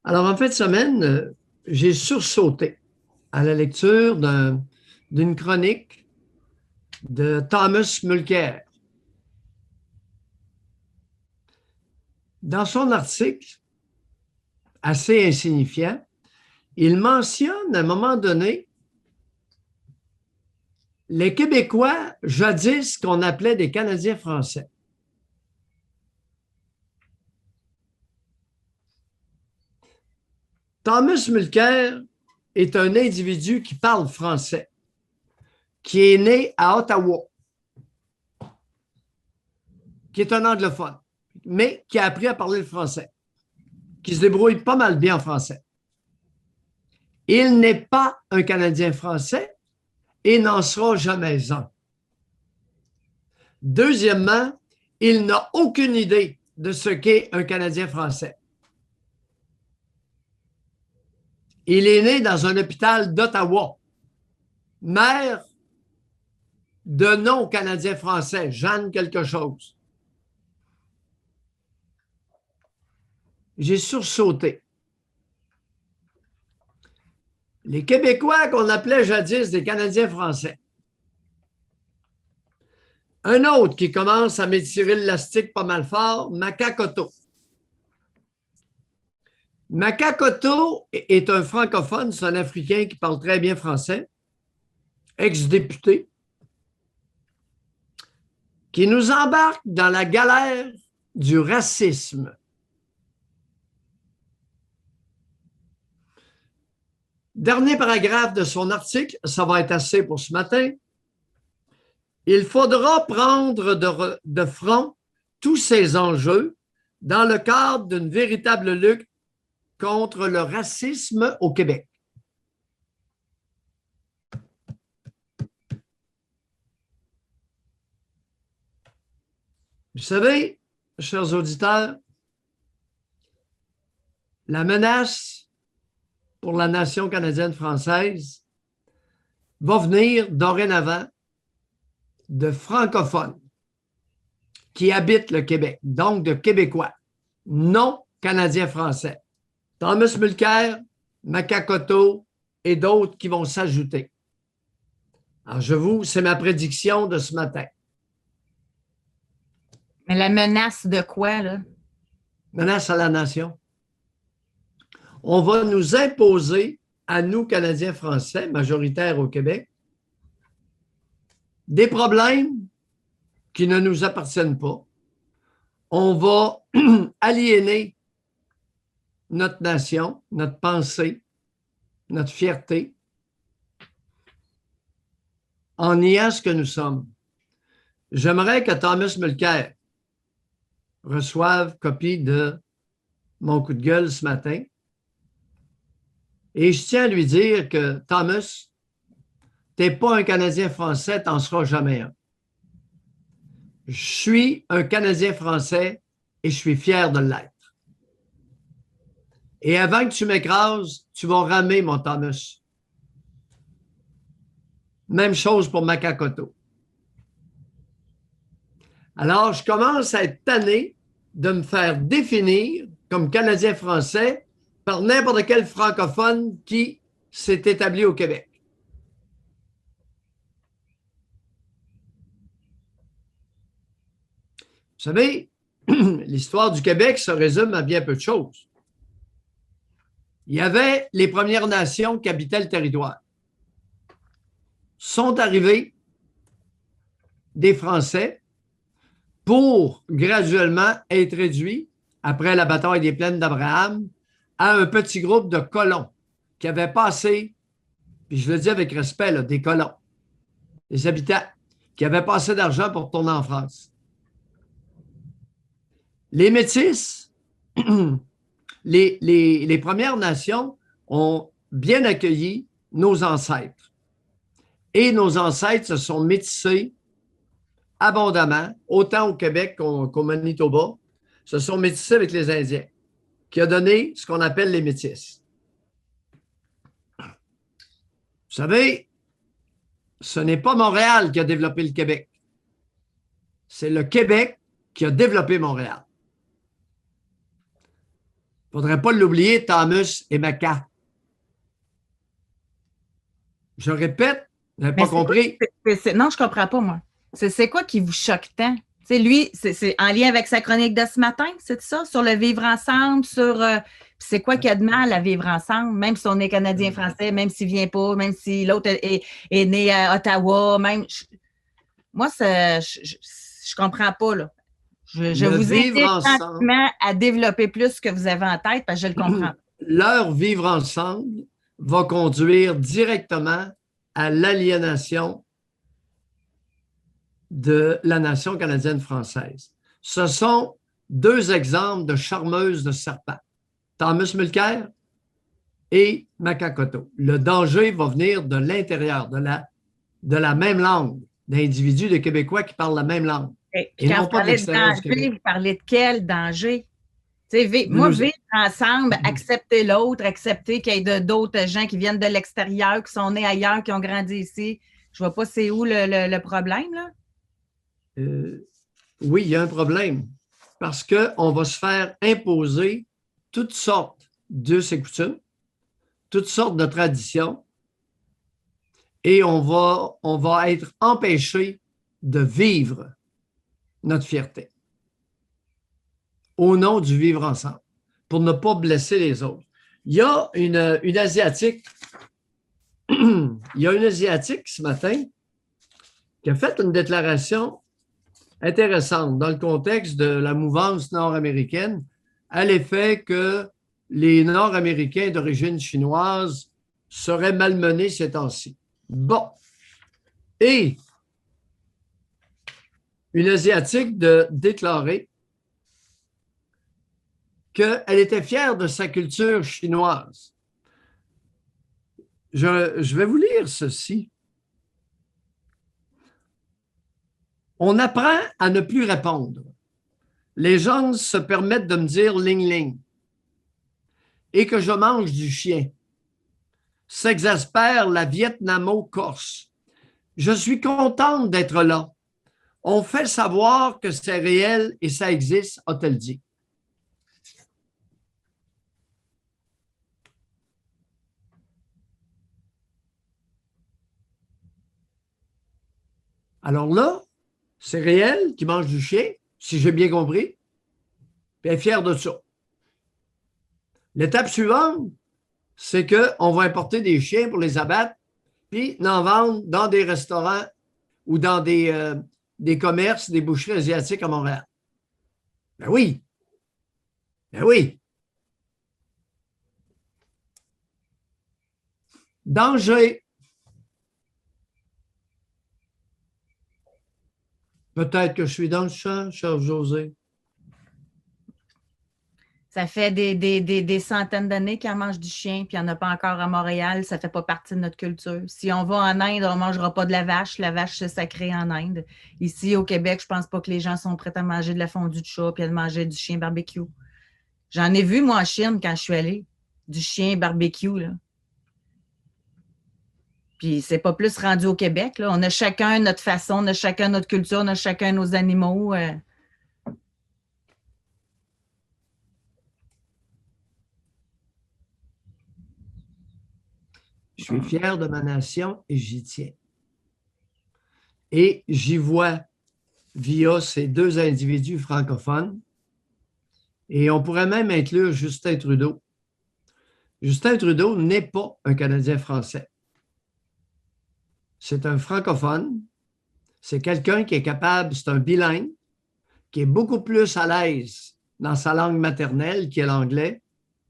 Alors, en fin de semaine, j'ai sursauté à la lecture d'une chronique de Thomas Mulcair. Dans son article, assez insignifiant, il mentionne à un moment donné les Québécois, jadis qu'on appelait des Canadiens français. Thomas Mulcair est un individu qui parle français, qui est né à Ottawa, qui est un anglophone, mais qui a appris à parler le français, qui se débrouille pas mal bien en français. Il n'est pas un Canadien français et n'en sera jamais un. Deuxièmement, il n'a aucune idée de ce qu'est un Canadien français. Il est né dans un hôpital d'Ottawa, mère de nom Canadien français, Jeanne quelque chose. J'ai sursauté. Les Québécois qu'on appelait jadis des Canadiens français. Un autre qui commence à m'étirer l'élastique pas mal fort, Makakoto. Makakoto est un francophone, c'est un Africain qui parle très bien français, ex-député, qui nous embarque dans la galère du racisme. Dernier paragraphe de son article, ça va être assez pour ce matin. Il faudra prendre de front tous ces enjeux dans le cadre d'une véritable lutte contre le racisme au Québec. Vous savez, chers auditeurs, la menace pour la nation canadienne-française va venir dorénavant de francophones qui habitent le Québec, donc de Québécois, non canadiens-français. Thomas Mulcair, Makakoto et d'autres qui vont s'ajouter. Alors, c'est ma prédiction de ce matin. Mais la menace de quoi, là? Menace à la nation. On va nous imposer, à nous, Canadiens français, majoritaires au Québec, des problèmes qui ne nous appartiennent pas. On va aliéner notre nation, notre pensée, notre fierté, en niant ce que nous sommes. J'aimerais que Thomas Mulcair reçoive copie de mon coup de gueule ce matin. Et je tiens à lui dire que Thomas, tu n'es pas un Canadien français, tu n'en seras jamais un. Je suis un Canadien français et je suis fier de l'être. Et avant que tu m'écrases, tu vas ramer mon Thomas. Même chose pour Makakoto. Alors, je commence à être tanné de me faire définir comme Canadien français par n'importe quel francophone qui s'est établi au Québec. Vous savez, l'histoire du Québec se résume à bien peu de choses. Il y avait les Premières Nations qui habitaient le territoire. Sont arrivés des Français pour graduellement être réduits, après la bataille des plaines d'Abraham, à un petit groupe de colons qui avaient passé, puis je le dis avec respect, là, des colons, des habitants qui avaient pas assez d'argent pour tourner en France. Les Métis, les Premières Nations ont bien accueilli nos ancêtres. Et nos ancêtres se sont métissés abondamment, autant au Québec qu'au Manitoba, se sont métissés avec les Indiens, qui a donné ce qu'on appelle les Métis. Vous savez, ce n'est pas Montréal qui a développé le Québec. C'est le Québec qui a développé Montréal. Il ne faudrait pas l'oublier, Thomas et Maca. Je répète, vous n'avez pas compris. Non, je ne comprends pas, moi. C'est quoi qui vous choque tant? T'sais, lui, c'est en lien avec sa chronique de ce matin, c'est ça? Sur le vivre ensemble, sur c'est quoi qu'il y a de mal à vivre ensemble, même si on est Canadien-Français, même s'il ne vient pas, même si l'autre est né à Ottawa, même. Moi, je ne comprends pas, là. Je vous invite gentiment à développer plus ce que vous avez en tête, parce que je le comprends. Leur vivre ensemble va conduire directement à l'aliénation de la nation canadienne-française. Ce sont deux exemples de charmeuses de serpents. Thomas Mulcair et Makakoto. Le danger va venir de l'intérieur, de la même langue, d'individus, de Québécois qui parlent la même langue. Et non pas de l'extérieur du Québec. Vous parlez de quel danger? Moi, vivre ensemble, accepter l'autre, accepter qu'il y ait d'autres gens qui viennent de l'extérieur, qui sont nés ailleurs, qui ont grandi ici. Je ne vois pas c'est où le problème, là. Oui, il y a un problème. Parce qu'on va se faire imposer toutes sortes d'us et coutumes, toutes sortes de traditions, et on va être empêché de vivre notre fierté au nom du vivre ensemble, pour ne pas blesser les autres. Il y a une Asiatique, il y a une Asiatique ce matin qui a fait une déclaration intéressante dans le contexte de la mouvance nord-américaine à l'effet que les Nord-Américains d'origine chinoise seraient malmenés ces temps-ci. Bon. Et une Asiatique de déclarer qu'elle était fière de sa culture chinoise. Je vais vous lire ceci. On apprend à ne plus répondre. Les gens se permettent de me dire ling-ling et que je mange du chien. S'exaspère la Vietnamo-Corse. Je suis contente d'être là. On fait savoir que c'est réel et ça existe, a-t-elle dit. Alors là, c'est réel qui mange du chien, si j'ai bien compris, puis elle est fière de ça. L'étape suivante, c'est qu'on va importer des chiens pour les abattre, puis en vendre dans des restaurants ou dans des commerces, des boucheries asiatiques à Montréal. Ben oui. Ben oui. Danger. Peut-être que je suis dans le champ, cher José. Ça fait des centaines d'années qu'on mange du chien, puis il n'y en a pas encore à Montréal. Ça ne fait pas partie de notre culture. Si on va en Inde, on ne mangera pas de la vache. La vache, c'est sacré en Inde. Ici, au Québec, je ne pense pas que les gens sont prêts à manger de la fondue de chat puis à manger du chien barbecue. J'en ai vu, moi, en Chine, quand je suis allée, du chien barbecue, là. Puis c'est pas plus rendu au Québec, là. On a chacun notre façon, on a chacun notre culture, on a chacun nos animaux. Je suis fier de ma nation et j'y tiens. Et j'y vois via ces deux individus francophones. Et on pourrait même inclure Justin Trudeau. Justin Trudeau n'est pas un Canadien français. C'est un francophone. C'est quelqu'un qui est capable, c'est un bilingue, qui est beaucoup plus à l'aise dans sa langue maternelle, qui est l'anglais,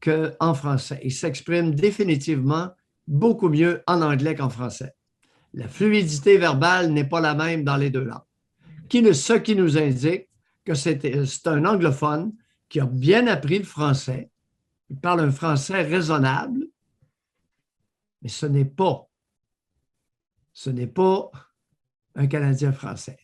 qu'en français. Il s'exprime définitivement beaucoup mieux en anglais qu'en français. La fluidité verbale n'est pas la même dans les deux langues. Ce qui nous indique que c'est un anglophone qui a bien appris le français. Il parle un français raisonnable, mais ce n'est pas un Canadien français.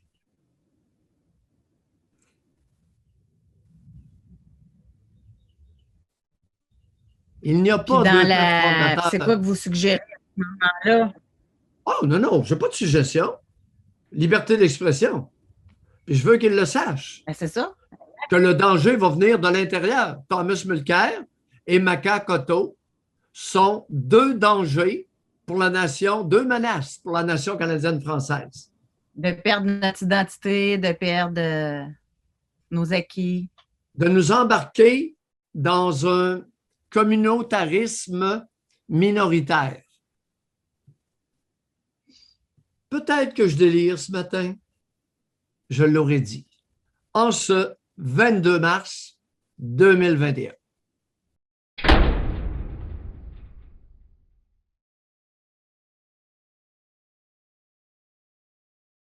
Il n'y a pas de... C'est quoi que vous suggérez à ce moment-là? Oh, non, je n'ai pas de suggestion. Liberté d'expression. Puis je veux qu'il le sache. Ben, c'est ça. Que le danger va venir de l'intérieur. Thomas Mulcair, et Makakoto sont deux dangers pour la nation, deux menaces pour la nation canadienne-française. De perdre notre identité, de perdre nos acquis. De nous embarquer dans un communautarisme minoritaire. Peut-être que je délire ce matin, je l'aurais dit, en ce 22 mars 2021.